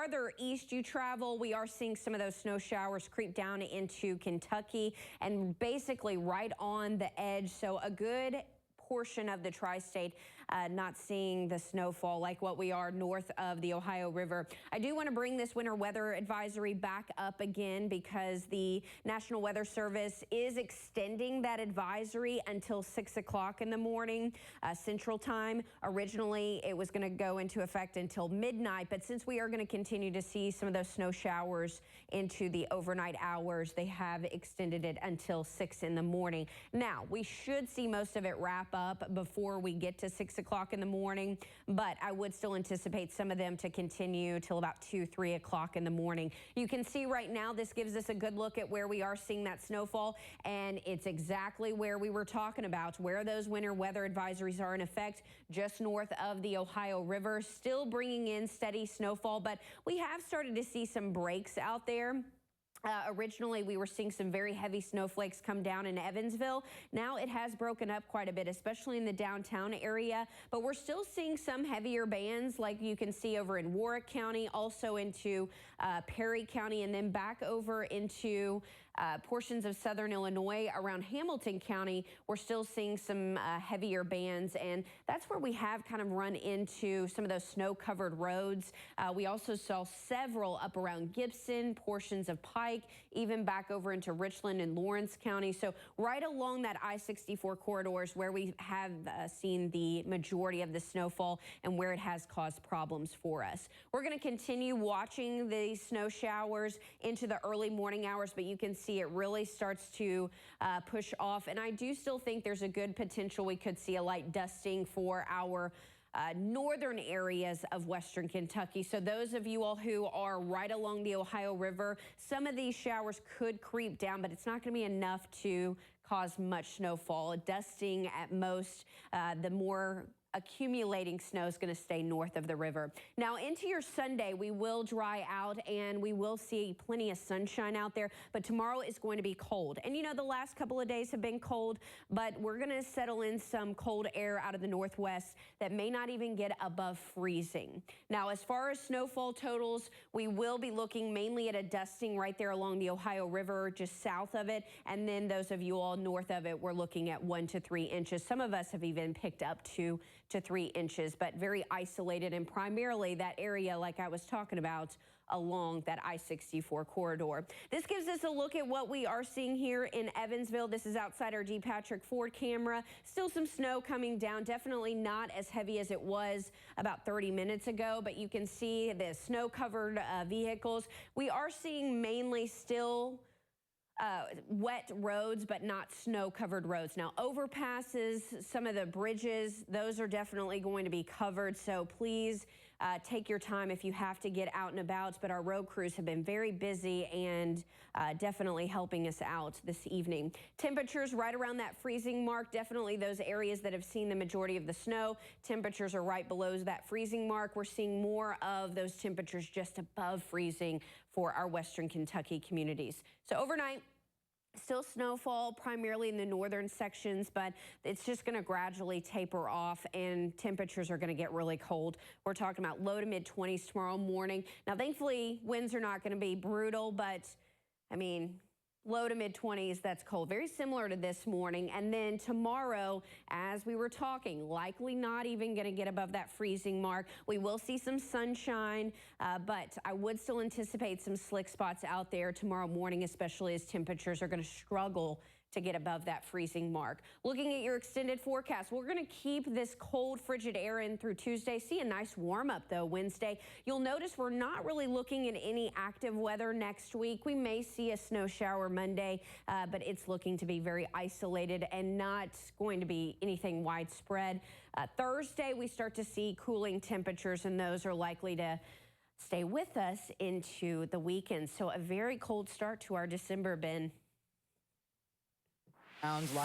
Farther east you travel, we are seeing some of those snow showers creep down into Kentucky and basically right on the edge. So a good portion of the tri-state not seeing the snowfall like what we are north of the Ohio River. I do want to bring this winter weather advisory back up again because the National Weather Service is extending that advisory until 6 o'clock in the morning Central Time. Originally, it was going to go into effect until midnight, but since we are going to continue to see some of those snow showers into the overnight hours, they have extended it until 6 in the morning. Now, we should see most of it wrap up before we get to 6 o'clock in the morning, but I would still anticipate some of them to continue till about 2, 3 o'clock in the morning. You can see right now this gives us a good look at where we are seeing that snowfall, and it's exactly where we were talking about, where those winter weather advisories are in effect, just north of the Ohio River, still bringing in steady snowfall, but we have started to see some breaks out there. Originally, we were seeing some very heavy snowflakes come down in Evansville. Now it has broken up quite a bit, especially in the downtown area, but we're still seeing some heavier bands like you can see over in Warwick County, also into Perry County, and then back over into portions of southern Illinois around Hamilton County. We're still seeing some heavier bands, and that's where we have kind of run into some of those snow-covered roads. We also saw several up around Gibson, portions of Pike, even back over into Richland and Lawrence County. So right along that I-64 corridors where we have seen the majority of the snowfall and where it has caused problems for us. We're going to continue watching the snow showers into the early morning hours, but you can see it really starts to push off. And I do still think there's a good potential we could see a light dusting for our northern areas of western Kentucky. So those of you all who are right along the Ohio River, some of these showers could creep down, but it's not going to be enough to cause much snowfall. Dusting at most. The more accumulating snow is going to stay north of the river. Now into your Sunday, we will dry out and we will see plenty of sunshine out there, but tomorrow is going to be cold. And you know, the last couple of days have been cold, but we're going to settle in some cold air out of the northwest that may not even get above freezing. Now, as far as snowfall totals, we will be looking mainly at a dusting right there along the Ohio River, just south of it. And then those of you all north of it, we're looking at 1 to 3 inches. Some of us have even picked up 2 to 3 inches, but very isolated, and primarily that area like I was talking about along that I-64 corridor. This gives us a look at what we are seeing here in Evansville. This is outside our D. Patrick Ford camera. Still some snow coming down, definitely not as heavy as it was about 30 minutes ago, but you can see the snow-covered vehicles. We are seeing mainly still wet roads, but not snow-covered roads. Now, overpasses, some of the bridges, those are definitely going to be covered, so please take your time if you have to get out and about, but our road crews have been very busy and definitely helping us out this evening. Temperatures right around that freezing mark, definitely those areas that have seen the majority of the snow. Temperatures are right below that freezing mark. We're seeing more of those temperatures just above freezing for our western Kentucky communities. So overnight, still snowfall primarily in the northern sections, but it's just going to gradually taper off and temperatures are going to get really cold. We're talking about low to mid 20s tomorrow morning. Now, thankfully, winds are not going to be brutal, but I mean, low to mid 20s, that's cold. Very similar to this morning. And then tomorrow, as we were talking, likely not even going to get above that freezing mark. We will see some sunshine, but I would still anticipate some slick spots out there tomorrow morning, especially as temperatures are going to struggle to get above that freezing mark. Looking at your extended forecast, we're going to keep this cold, frigid air in through Tuesday. See a nice warm up though Wednesday. You'll notice we're not really looking at any active weather next week. We may see a snow shower Monday, but it's looking to be very isolated and not going to be anything widespread. Thursday, we start to see cooling temperatures, and those are likely to stay with us into the weekend. So a very cold start to our December, Ben. Sounds like